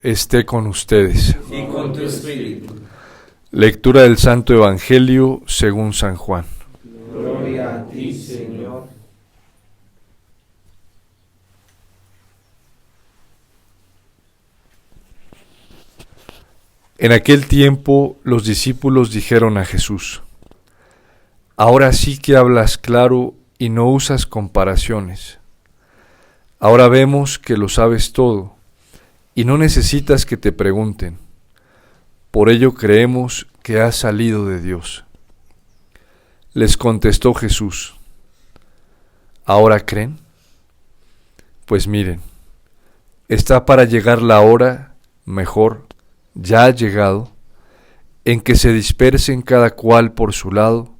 esté con ustedes. Y con tu espíritu. Lectura del Santo Evangelio según San Juan. Gloria a ti, Señor. En aquel tiempo los discípulos dijeron a Jesús: Ahora sí que hablas claro y no usas comparaciones. Ahora vemos que lo sabes todo y no necesitas que te pregunten. Por ello creemos que has salido de Dios. Les contestó Jesús: ¿Ahora creen? Pues miren, está para llegar la hora, mejor, ya ha llegado, en que se dispersen cada cual por su lado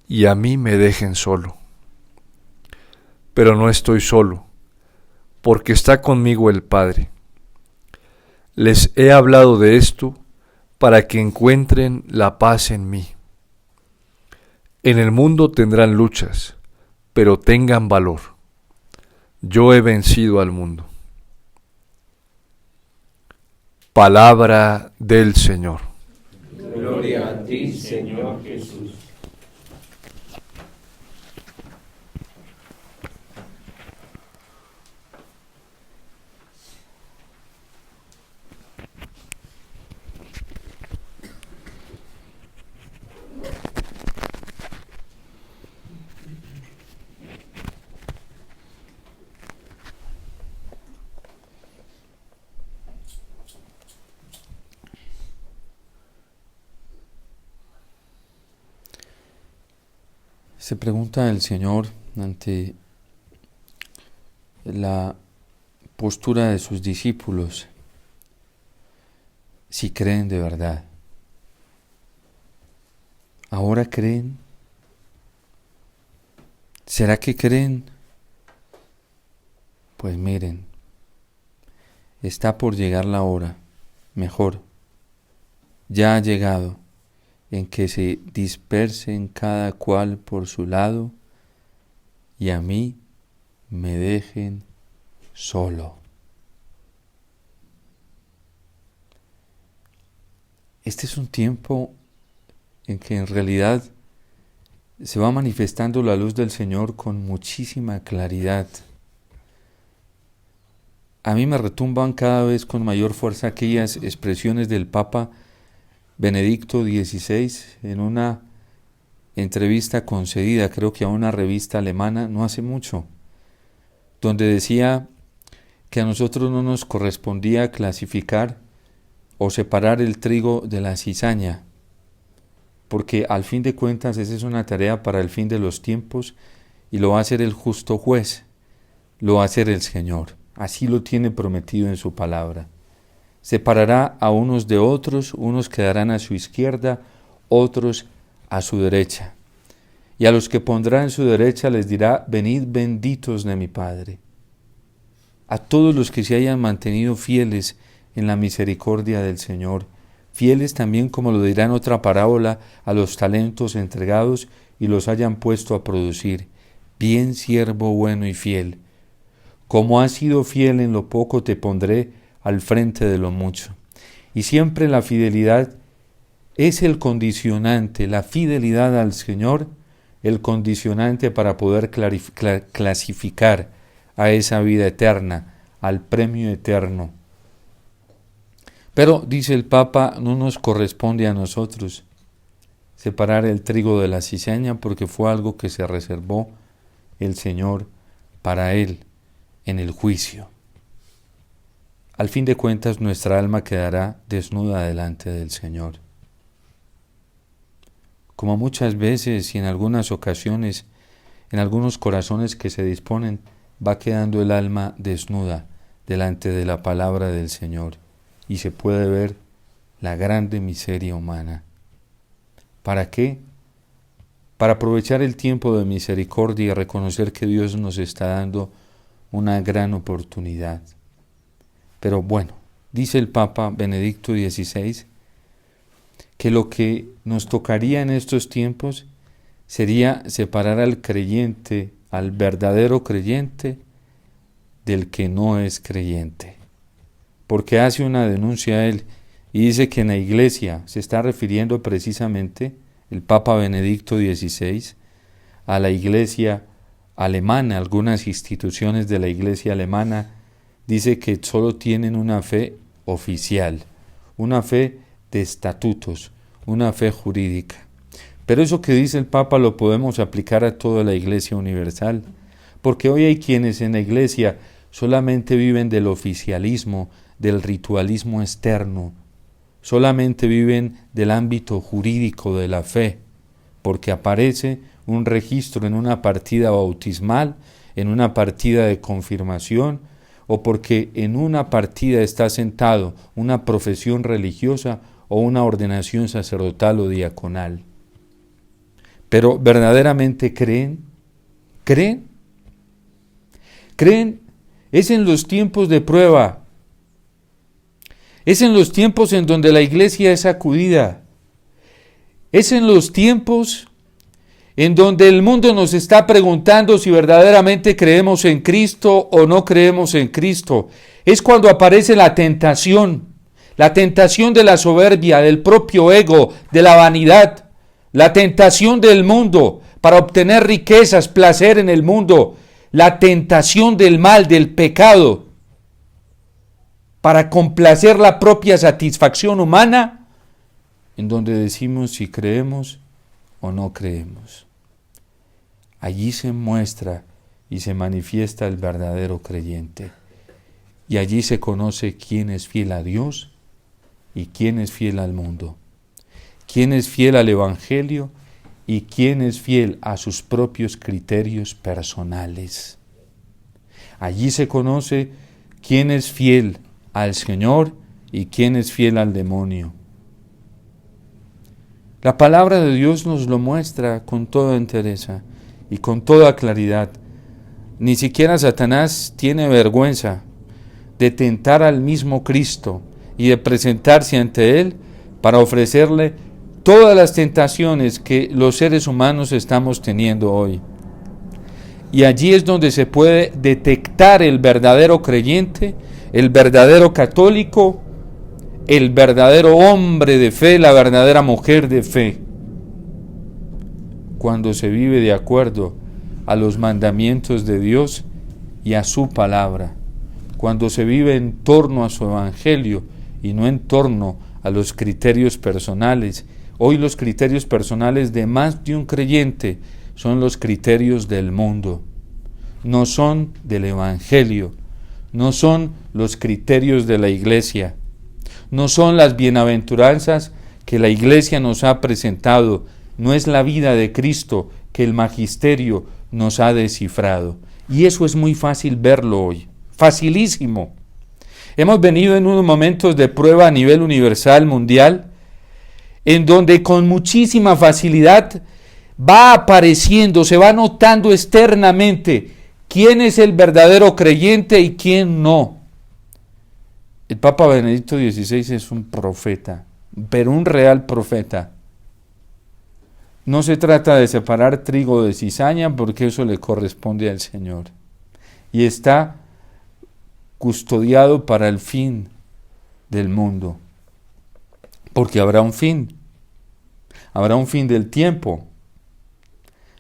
y a mí me dejen solo. Pero no estoy solo, porque está conmigo el Padre. Les he hablado de esto para que encuentren la paz en mí. En el mundo tendrán luchas, pero tengan valor. Yo he vencido al mundo. Palabra del Señor. Gloria a ti, Señor Jesús. Se pregunta el Señor ante la postura de sus discípulos si creen de verdad. ¿Ahora creen? ¿Será que creen? Pues miren, está por llegar la hora, mejor, ya ha llegado, en que se dispersen cada cual por su lado y a mí me dejen solo. Este es un tiempo en que en realidad se va manifestando la luz del Señor con muchísima claridad. A mí me retumban cada vez con mayor fuerza aquellas expresiones del Papa Benedicto XVI en una entrevista concedida, creo que a una revista alemana, no hace mucho, donde decía que a nosotros no nos correspondía clasificar o separar el trigo de la cizaña, porque al fin de cuentas esa es una tarea para el fin de los tiempos y lo va a hacer el justo juez, lo va a hacer el Señor, así lo tiene prometido en su palabra. Separará a unos de otros, unos quedarán a su izquierda, otros a su derecha. Y a los que pondrá en su derecha les dirá: venid benditos de mi Padre. A todos los que se hayan mantenido fieles en la misericordia del Señor, fieles también, como lo dirá en otra parábola, a los talentos entregados y los hayan puesto a producir. Bien, siervo bueno y fiel. Como has sido fiel en lo poco, te pondré al frente de lo mucho. Y siempre la fidelidad es el condicionante, la fidelidad al Señor, el condicionante para poder clasificar a esa vida eterna, al premio eterno. Pero, dice el Papa, no nos corresponde a nosotros separar el trigo de la cizaña, porque fue algo que se reservó el Señor para Él en el juicio. Al fin de cuentas, nuestra alma quedará desnuda delante del Señor. Como muchas veces y en algunas ocasiones, en algunos corazones que se disponen, va quedando el alma desnuda delante de la palabra del Señor y se puede ver la grande miseria humana. ¿Para qué? Para aprovechar el tiempo de misericordia y reconocer que Dios nos está dando una gran oportunidad. Pero bueno, dice el Papa Benedicto XVI que lo que nos tocaría en estos tiempos sería separar al creyente, al verdadero creyente, del que no es creyente. porque hace una denuncia a él y dice que en la iglesia, se está refiriendo precisamente el Papa Benedicto XVI a la iglesia alemana, algunas instituciones de la iglesia alemana, dice que solo tienen una fe oficial, una fe de estatutos, una fe jurídica. Pero eso que dice el Papa lo podemos aplicar a toda la iglesia universal, porque hoy hay quienes en la iglesia solamente viven del oficialismo, del ritualismo externo, solamente viven del ámbito jurídico de la fe, porque aparece un registro en una partida bautismal, en una partida de confirmación, o porque en una partida está sentado una profesión religiosa o una ordenación sacerdotal o diaconal. Pero ¿verdaderamente creen? ¿Creen? ¿Creen? Es en los tiempos de prueba. Es en los tiempos en donde la iglesia es sacudida. Es en los tiempos en donde el mundo nos está preguntando si verdaderamente creemos en Cristo o no creemos en Cristo. Es cuando aparece la tentación de la soberbia, del propio ego, de la vanidad, la tentación del mundo para obtener riquezas, placer en el mundo, la tentación del mal, del pecado, para complacer la propia satisfacción humana, en donde decimos si creemos o no creemos. Allí se muestra y se manifiesta el verdadero creyente. Y allí se conoce quién es fiel a Dios y quién es fiel al mundo. Quién es fiel al Evangelio y quién es fiel a sus propios criterios personales. Allí se conoce quién es fiel al Señor y quién es fiel al demonio. La palabra de Dios nos lo muestra con toda entereza y con toda claridad. Ni siquiera Satanás tiene vergüenza de tentar al mismo Cristo y de presentarse ante Él para ofrecerle todas las tentaciones que los seres humanos estamos teniendo hoy. Y allí es donde se puede detectar el verdadero creyente, el verdadero católico, el verdadero hombre de fe, la verdadera mujer de fe, cuando se vive de acuerdo a los mandamientos de Dios y a su palabra, cuando se vive en torno a su evangelio y no en torno a los criterios personales. Hoy los criterios personales de más de un creyente son los criterios del mundo, no son del evangelio, no son los criterios de la iglesia, no son las bienaventuranzas que la iglesia nos ha presentado, no es la vida de Cristo que el magisterio nos ha descifrado. Y eso es muy fácil verlo hoy, facilísimo. Hemos venido en unos momentos de prueba a nivel universal, mundial, en donde con muchísima facilidad va apareciendo, se va notando externamente quién es el verdadero creyente y quién no. El Papa Benedicto XVI es un profeta, pero un real profeta. No se trata de separar trigo de cizaña porque eso le corresponde al Señor. Y está custodiado para el fin del mundo. Porque habrá un fin del tiempo.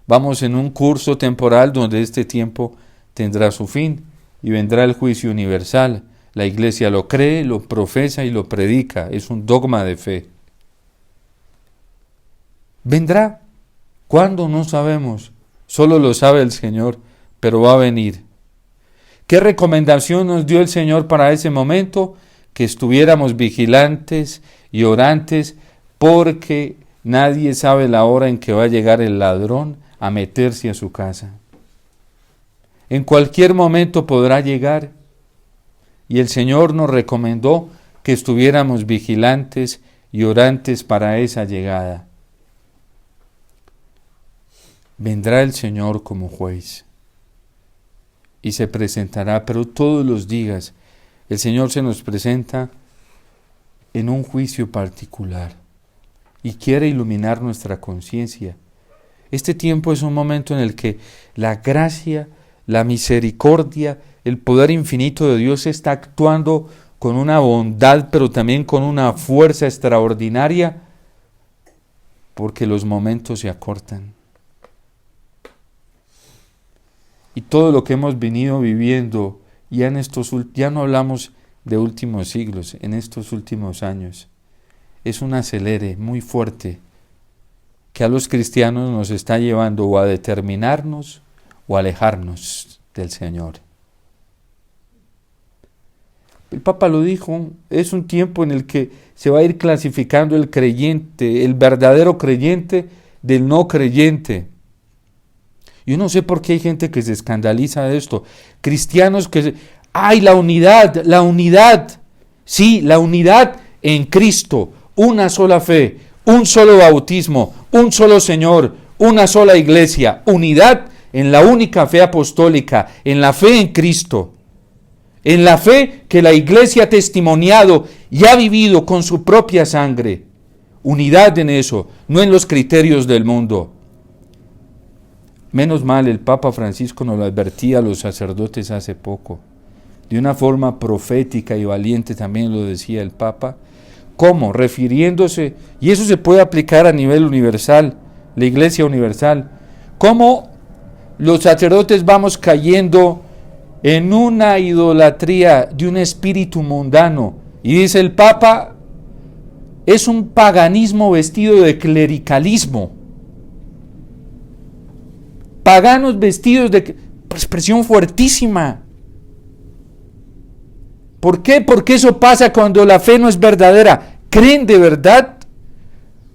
Vamos en un curso temporal donde este tiempo tendrá su fin y vendrá el juicio universal. La iglesia lo cree, lo profesa y lo predica. Es un dogma de fe. ¿Vendrá? ¿Cuándo? No sabemos. Solo lo sabe el Señor, pero va a venir. ¿Qué recomendación nos dio el Señor para ese momento? Que estuviéramos vigilantes y orantes, porque nadie sabe la hora en que va a llegar el ladrón a meterse a su casa. En cualquier momento podrá llegar, y el Señor nos recomendó que estuviéramos vigilantes y orantes para esa llegada. Vendrá el Señor como juez y se presentará, pero todos los días el Señor se nos presenta en un juicio particular y quiere iluminar nuestra conciencia. Este tiempo es un momento en el que la gracia, la misericordia, el poder infinito de Dios está actuando con una bondad, pero también con una fuerza extraordinaria, porque los momentos se acortan. Y todo lo que hemos venido viviendo, ya no hablamos de últimos siglos, en estos últimos años, es un acelere muy fuerte que a los cristianos nos está llevando o a determinarnos o a alejarnos del Señor. El Papa lo dijo, es un tiempo en el que se va a ir clasificando el creyente, el verdadero creyente del no creyente. Yo no sé por qué hay gente que se escandaliza de esto. Cristianos que... ¡Ay, la unidad! Sí, la unidad en Cristo. Una sola fe, un solo bautismo, un solo Señor, una sola iglesia. Unidad en la única fe apostólica, en la fe en Cristo. En la fe que la iglesia ha testimoniado y ha vivido con su propia sangre. Unidad en eso, no en los criterios del mundo. Menos mal, el Papa Francisco nos lo advertía a los sacerdotes hace poco. De una forma profética y valiente también lo decía el Papa. ¿Cómo? Refiriéndose, y eso se puede aplicar a nivel universal, la Iglesia universal. ¿Cómo los sacerdotes vamos cayendo en una idolatría de un espíritu mundano? Y dice el Papa, es un paganismo vestido de clericalismo. Paganos vestidos de... expresión fuertísima. ¿Por qué? Porque eso pasa cuando la fe no es verdadera. ¿Creen de verdad?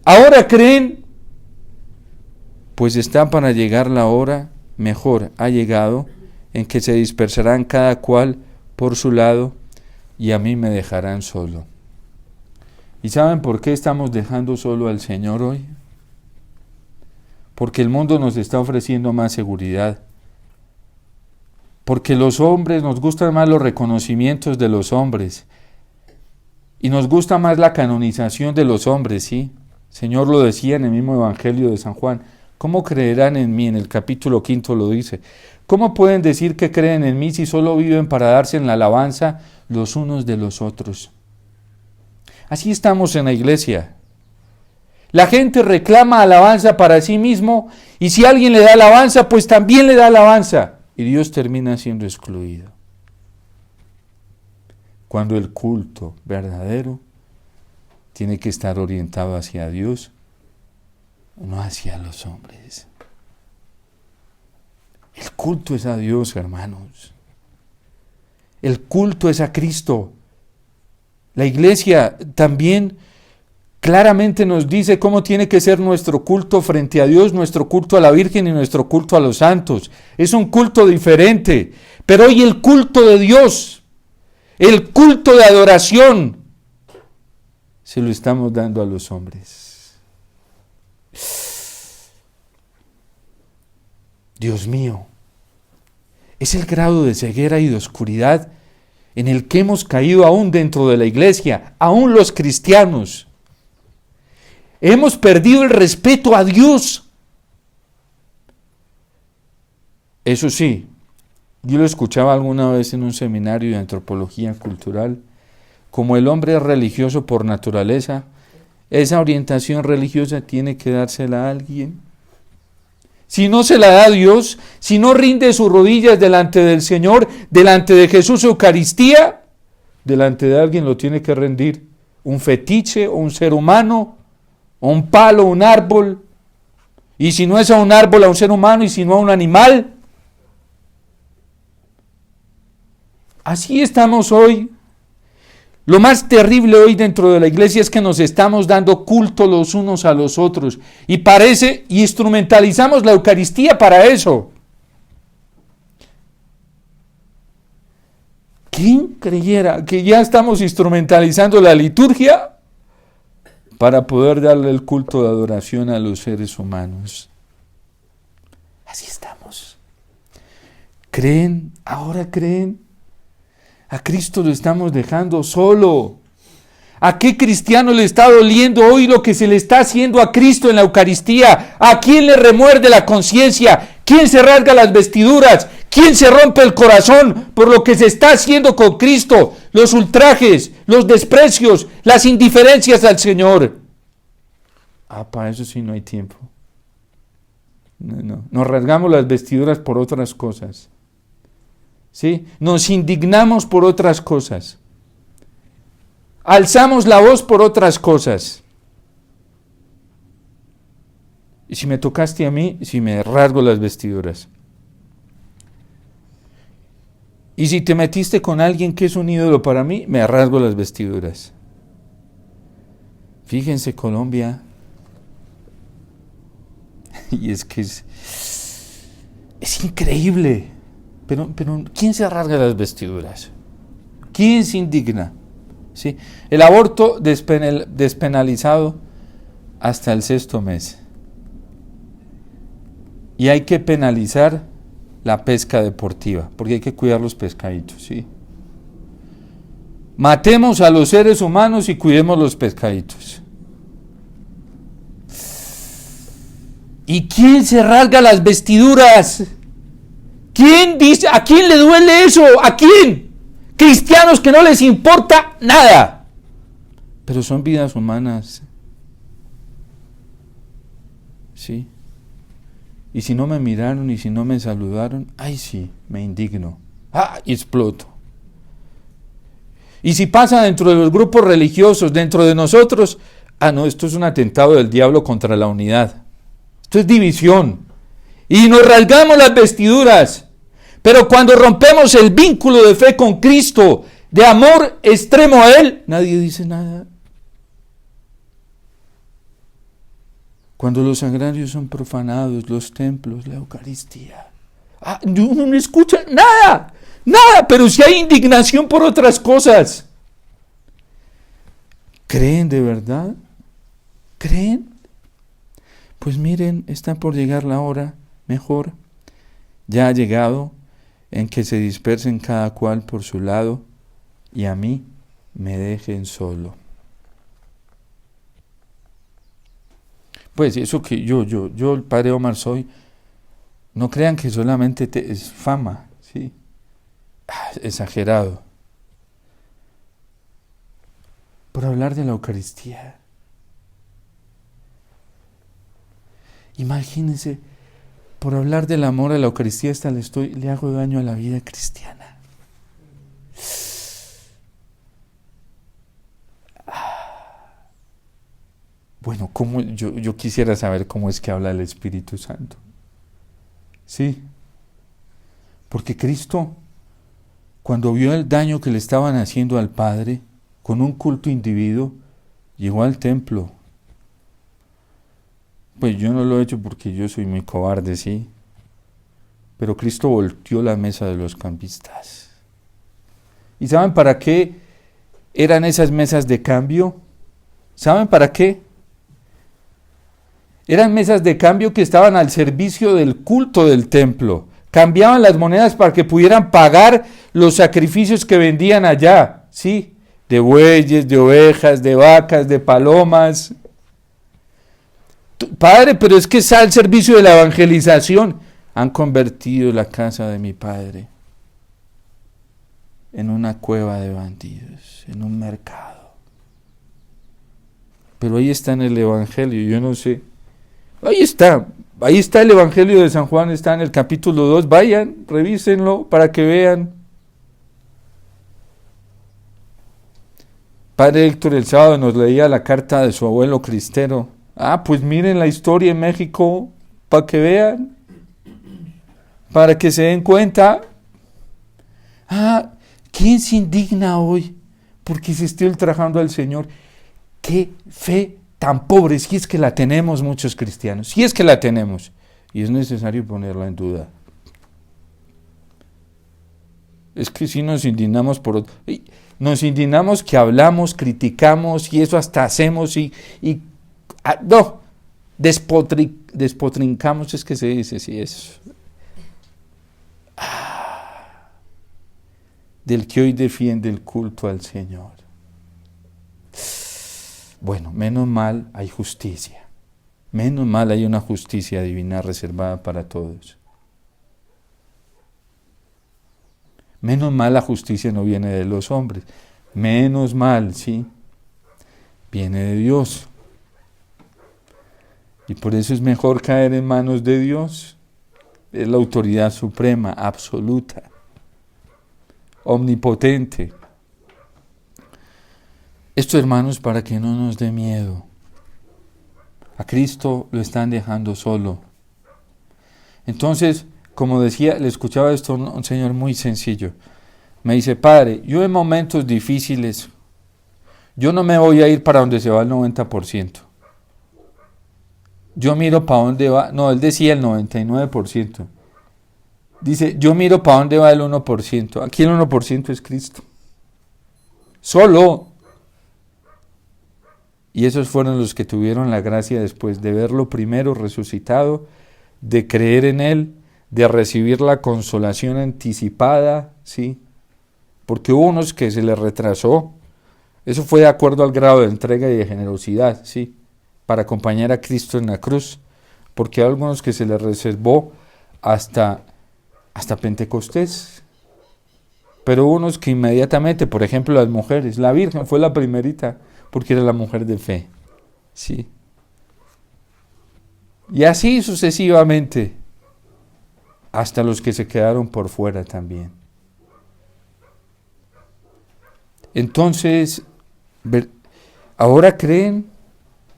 ¿Ahora creen? Pues está para llegar la hora, mejor ha llegado, en que se dispersarán cada cual por su lado y a mí me dejarán solo. ¿Y saben por qué estamos dejando solo al Señor hoy? Porque el mundo nos está ofreciendo más seguridad. Porque los hombres, nos gustan más los reconocimientos de los hombres. Y nos gusta más la canonización de los hombres, ¿sí? El Señor lo decía en el mismo Evangelio de San Juan. ¿Cómo creerán en mí? En el capítulo 5 lo dice. ¿Cómo pueden decir que creen en mí si solo viven para darse en la alabanza los unos de los otros? Así estamos en la iglesia. La gente reclama alabanza para sí mismo y si alguien le da alabanza, pues también le da alabanza. Y Dios termina siendo excluido. Cuando el culto verdadero tiene que estar orientado hacia Dios, no hacia los hombres. El culto es a Dios, hermanos. El culto es a Cristo. La iglesia también claramente nos dice cómo tiene que ser nuestro culto frente a Dios, nuestro culto a la Virgen y nuestro culto a los santos. Es un culto diferente, pero hoy el culto de Dios, el culto de adoración, se lo estamos dando a los hombres. Dios mío, es el grado de ceguera y de oscuridad en el que hemos caído aún dentro de la iglesia, aún los cristianos. Hemos perdido el respeto a Dios. Eso sí, yo lo escuchaba alguna vez en un seminario de antropología cultural. Como el hombre es religioso por naturaleza, esa orientación religiosa tiene que dársela a alguien. Si no se la da a Dios, si no rinde sus rodillas delante del Señor, delante de Jesús Eucaristía, delante de alguien lo tiene que rendir. Un fetiche o un ser humano, o un palo, un árbol, y si no es a un árbol, a un ser humano, y si no a un animal. Así estamos hoy. Lo más terrible hoy dentro de la iglesia es que nos estamos dando culto los unos a los otros, y instrumentalizamos la Eucaristía para eso. ¿Quién creyera que ya estamos instrumentalizando la liturgia para poder darle el culto de adoración a los seres humanos? Así estamos. ¿Creen? ¿Ahora creen? A Cristo lo estamos dejando solo. ¿A qué cristiano le está doliendo hoy lo que se le está haciendo a Cristo en la Eucaristía? ¿A quién le remuerde la conciencia? ¿Quién se rasga las vestiduras? ¿Quién se rompe el corazón por lo que se está haciendo con Cristo? los ultrajes, los desprecios, las indiferencias al Señor. Para eso sí no hay tiempo. No. Nos rasgamos las vestiduras por otras cosas. ¿Sí? Nos indignamos por otras cosas. Alzamos la voz por otras cosas. Y si me tocaste a mí, si me rasgo las vestiduras. Y si te metiste con alguien que es un ídolo para mí, me rasgo las vestiduras. Fíjense, Colombia. Y es que es increíble. Pero ¿quién se rasga las vestiduras? ¿Quién se indigna? ¿Sí? El aborto despenalizado hasta el 6º mes. Y hay que penalizar la pesca deportiva, porque hay que cuidar los pescaditos, ¿sí? Matemos a los seres humanos y cuidemos los pescaditos. ¿Y quién se rasga las vestiduras? ¿Quién dice? ¿A quién le duele eso? ¿A quién? Cristianos que no les importa nada. Pero son vidas humanas. ¿Sí? Y si no me miraron y si no me saludaron, ay sí, me indigno. Y exploto. Y si pasa dentro de los grupos religiosos, dentro de nosotros, no, esto es un atentado del diablo contra la unidad. Esto es división. Y nos rasgamos las vestiduras. Pero cuando rompemos el vínculo de fe con Cristo, de amor extremo a Él, nadie dice nada. Cuando los sagrarios son profanados, los templos, la Eucaristía, uno no escucha nada, pero si hay indignación por otras cosas. ¿Creen de verdad? ¿Creen? Pues miren, está por llegar la hora, mejor, ya ha llegado, en que se dispersen cada cual por su lado y a mí me dejen solo. Pues eso que yo el padre Omar soy, no crean que solamente es fama, ¿sí? Exagerado. Por hablar de la Eucaristía. Imagínense, por hablar del amor a la Eucaristía hasta le hago daño a la vida cristiana. Bueno, yo quisiera saber cómo es que habla el Espíritu Santo. Sí, porque Cristo, cuando vio el daño que le estaban haciendo al Padre, con un culto individuo, llegó al templo. Pues yo no lo he hecho porque yo soy muy cobarde, sí. Pero Cristo volteó la mesa de los cambistas. ¿Y saben para qué eran esas mesas de cambio? ¿Saben para qué? Eran mesas de cambio que estaban al servicio del culto del templo. Cambiaban las monedas para que pudieran pagar los sacrificios que vendían allá, ¿sí? De bueyes, de ovejas, de vacas, de palomas. Padre, pero es que está al servicio de la evangelización. Han convertido la casa de mi padre en una cueva de bandidos, en un mercado. Pero ahí está en el Evangelio, yo no sé. Ahí está el Evangelio de San Juan, está en el capítulo 2. Vayan, revísenlo para que vean. Padre Héctor el sábado nos leía la carta de su abuelo Cristero. Pues miren la historia en México, para que vean, para que se den cuenta. ¿Quién se indigna hoy porque se esté ultrajando al Señor? ¡Qué fe tan pobre! Si es que la tenemos muchos cristianos, si es que la tenemos, y es necesario ponerla en duda. Es que si nos indignamos nos indignamos que hablamos, criticamos, y eso hasta hacemos, no, despotrincamos, es que se dice, sí, eso. Del que hoy defiende el culto al Señor. Bueno, menos mal hay justicia. Menos mal hay una justicia divina reservada para todos. Menos mal la justicia no viene de los hombres. Menos mal, ¿sí? Viene de Dios. Y por eso es mejor caer en manos de Dios. Es la autoridad suprema, absoluta, omnipotente. Esto, hermanos, para que no nos dé miedo. A Cristo lo están dejando solo. Entonces, como decía, le escuchaba esto a un señor muy sencillo. Me dice, padre, yo en momentos difíciles, yo no me voy a ir para donde se va el 90%. Yo miro para dónde va, no, él decía el 99%. Dice, yo miro para dónde va el 1%. Aquí el 1% es Cristo. Solo. Y esos fueron los que tuvieron la gracia después de verlo primero resucitado, de creer en Él, de recibir la consolación anticipada, ¿sí? Porque hubo unos que se les retrasó. Eso fue de acuerdo al grado de entrega y de generosidad, ¿sí? Para acompañar a Cristo en la cruz. Porque hay algunos que se les reservó hasta Pentecostés. Pero unos que inmediatamente, por ejemplo las mujeres, la Virgen fue la primerita, porque era la mujer de fe, ¿sí? Y así sucesivamente, hasta los que se quedaron por fuera también. Entonces, ¿ahora creen?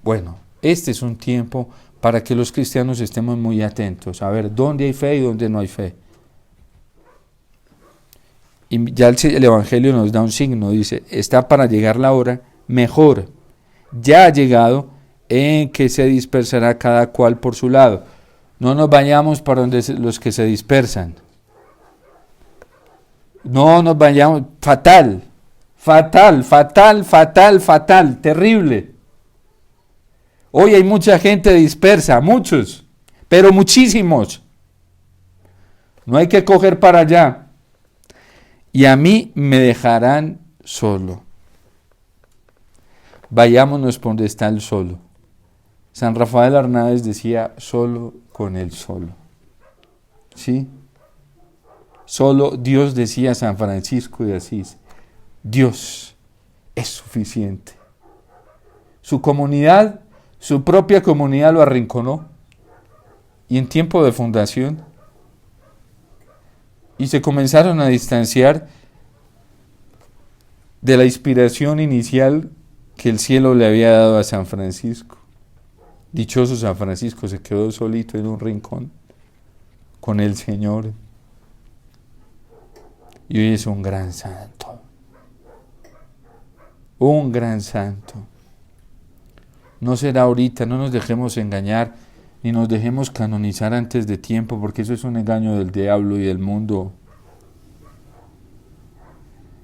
Bueno, este es un tiempo para que los cristianos estemos muy atentos, a ver dónde hay fe y dónde no hay fe. Y ya el Evangelio nos da un signo, dice, está para llegar la hora mejor, ya ha llegado, en que se dispersará cada cual por su lado. No nos vayamos para donde los que se dispersan. No nos vayamos, fatal, terrible. Hoy hay mucha gente dispersa, muchos, pero muchísimos. No hay que coger para allá. Y a mí me dejarán solo. Vayámonos por donde está el solo. San Rafael Arnaiz decía, solo con el solo. ¿Sí? Solo Dios, decía San Francisco de Asís, Dios es suficiente. Su comunidad, su propia comunidad lo arrinconó. Y en tiempo de fundación, y se comenzaron a distanciar de la inspiración inicial que el cielo le había dado a San Francisco. Dichoso San Francisco, se quedó solito en un rincón con el Señor. Y hoy es un gran santo. Un gran santo. No será ahorita, no nos dejemos engañar, ni nos dejemos canonizar antes de tiempo, porque eso es un engaño del diablo y del mundo.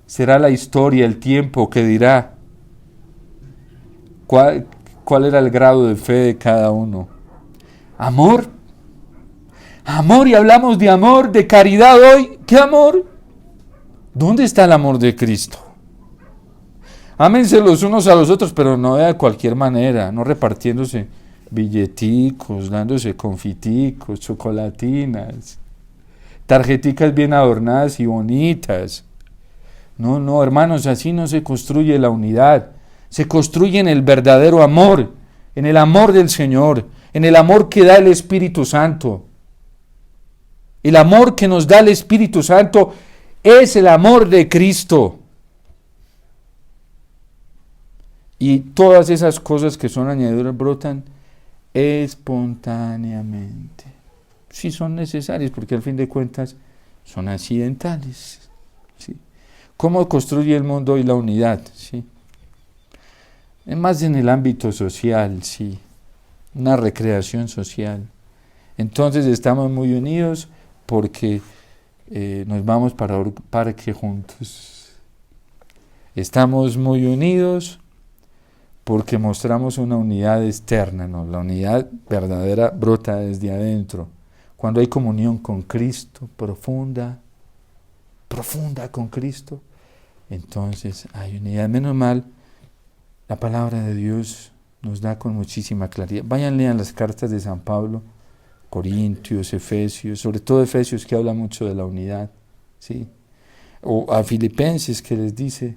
Será la historia, el tiempo que dirá cuál era el grado de fe de cada uno. Amor, y hablamos de amor, de caridad hoy. ¿Qué amor? ¿Dónde está el amor de Cristo? Ámense los unos a los otros, pero no de cualquier manera, no repartiéndose billeticos, dándose confiticos, chocolatinas, tarjeticas bien adornadas y bonitas. No, hermanos, así no se construye la unidad. Se construye en el verdadero amor, en el amor del Señor, en el amor que da el Espíritu Santo. El amor que nos da el Espíritu Santo es el amor de Cristo. Y todas esas cosas que son añadiduras brotan espontáneamente. Sí son necesarias, porque al fin de cuentas son accidentales. ¿Sí? ¿Cómo construye el mundo hoy la unidad? ¿Sí? Es más en el ámbito social, sí. Una recreación social. Entonces estamos muy unidos porque nos vamos para un parque juntos. Estamos muy unidos porque mostramos una unidad externa, ¿no? La unidad verdadera brota desde adentro. Cuando hay comunión con Cristo, profunda con Cristo, entonces hay unidad. Menos mal, la palabra de Dios nos da con muchísima claridad. Vayan, lean las cartas de San Pablo, Corintios, Efesios, sobre todo Efesios, que habla mucho de la unidad, ¿sí? o a Filipenses que les dice,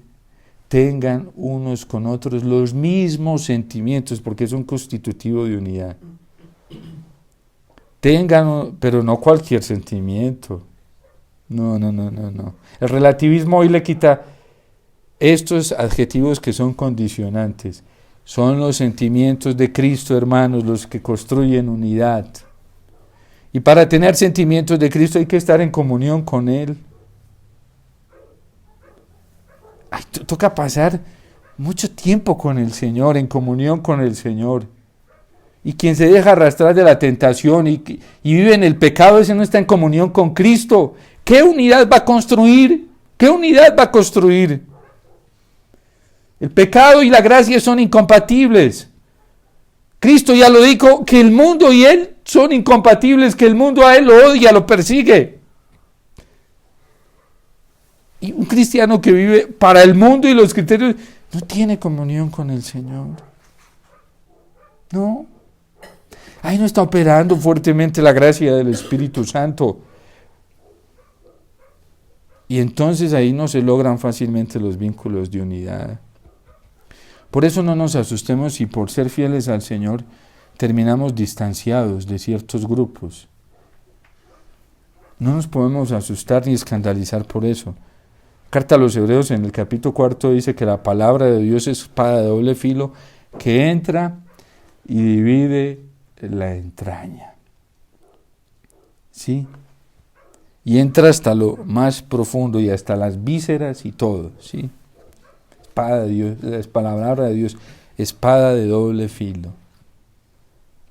tengan unos con otros los mismos sentimientos, porque es un constitutivo de unidad. Tengan, pero no cualquier sentimiento. No. El relativismo hoy le quita estos adjetivos que son condicionantes. Son los sentimientos de Cristo, hermanos, los que construyen unidad. Y para tener sentimientos de Cristo hay que estar en comunión con Él. Toca pasar mucho tiempo con el Señor, en comunión con el Señor. Y quien se deja arrastrar de la tentación y vive en el pecado, ese no está en comunión con Cristo. ¿Qué unidad va a construir? ¿Qué unidad va a construir? El pecado y la gracia son incompatibles. Cristo ya lo dijo, que el mundo y Él son incompatibles, que el mundo a Él lo odia, lo persigue. Y un cristiano que vive para el mundo y los criterios no tiene comunión con el Señor. No. Ahí no está operando fuertemente la gracia del Espíritu Santo. Y entonces ahí no se logran fácilmente los vínculos de unidad. Por eso no nos asustemos si por ser fieles al Señor terminamos distanciados de ciertos grupos. No nos podemos asustar ni escandalizar por eso. Carta a los Hebreos en el capítulo 4 dice que la palabra de Dios es espada de doble filo que entra y divide la entraña. ¿Sí? Y entra hasta lo más profundo y hasta las vísceras y todo. ¿Sí? Espada de Dios, la palabra de Dios, espada de doble filo.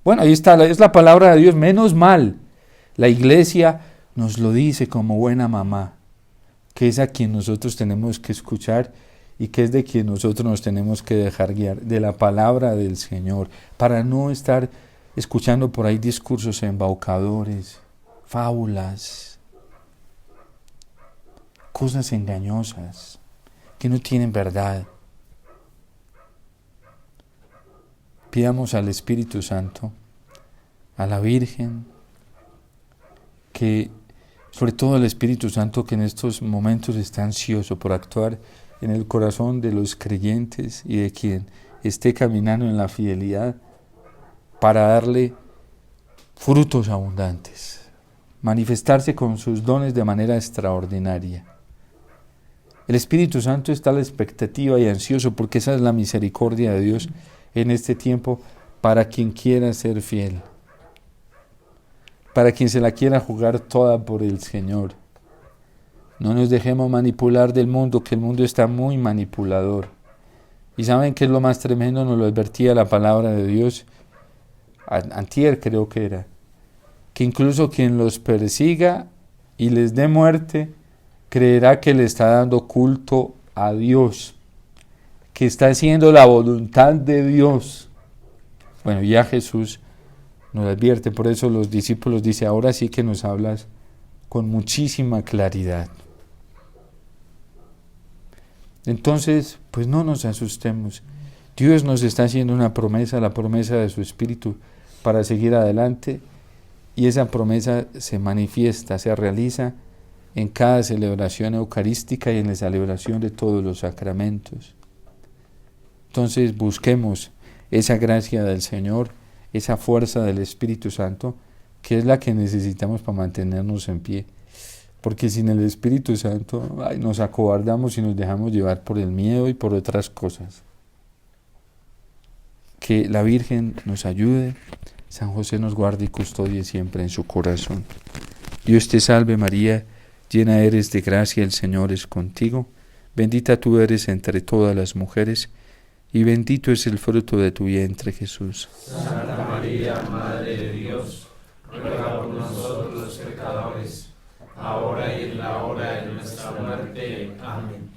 Bueno, ahí está, es la palabra de Dios, menos mal. La iglesia nos lo dice como buena mamá, que es a quien nosotros tenemos que escuchar y que es de quien nosotros nos tenemos que dejar guiar, de la palabra del Señor, para no estar escuchando por ahí discursos embaucadores, fábulas, cosas engañosas, que no tienen verdad. Pidamos al Espíritu Santo, a la Virgen, que sobre todo el Espíritu Santo, que en estos momentos está ansioso por actuar en el corazón de los creyentes y de quien esté caminando en la fidelidad, para darle frutos abundantes, manifestarse con sus dones de manera extraordinaria. El Espíritu Santo está a la expectativa y ansioso, porque esa es la misericordia de Dios en este tiempo para quien quiera ser fiel, para quien se la quiera jugar toda por el Señor. No nos dejemos manipular del mundo, que el mundo está muy manipulador. ¿Y saben qué es lo más tremendo? Nos lo advertía la palabra de Dios, antier creo que era, que incluso quien los persiga y les dé muerte, creerá que le está dando culto a Dios, que está haciendo la voluntad de Dios. Bueno, ya Jesús nos advierte, por eso los discípulos dice, ahora sí que nos hablas con muchísima claridad. Entonces, pues no nos asustemos. Dios nos está haciendo una promesa, la promesa de su Espíritu para seguir adelante, y esa promesa se manifiesta, se realiza en cada celebración eucarística y en la celebración de todos los sacramentos. Entonces busquemos esa gracia del Señor, esa fuerza del Espíritu Santo, que es la que necesitamos para mantenernos en pie. Porque sin el Espíritu Santo nos acobardamos y nos dejamos llevar por el miedo y por otras cosas. Que la Virgen nos ayude, San José nos guarde y custodie siempre en su corazón. Dios te salve María, llena eres de gracia, el Señor es contigo, bendita tú eres entre todas las mujeres, y bendito es el fruto de tu vientre, Jesús. Santa María, Madre de Dios, ruega por nosotros los pecadores, ahora y en la hora de nuestra muerte. Amén.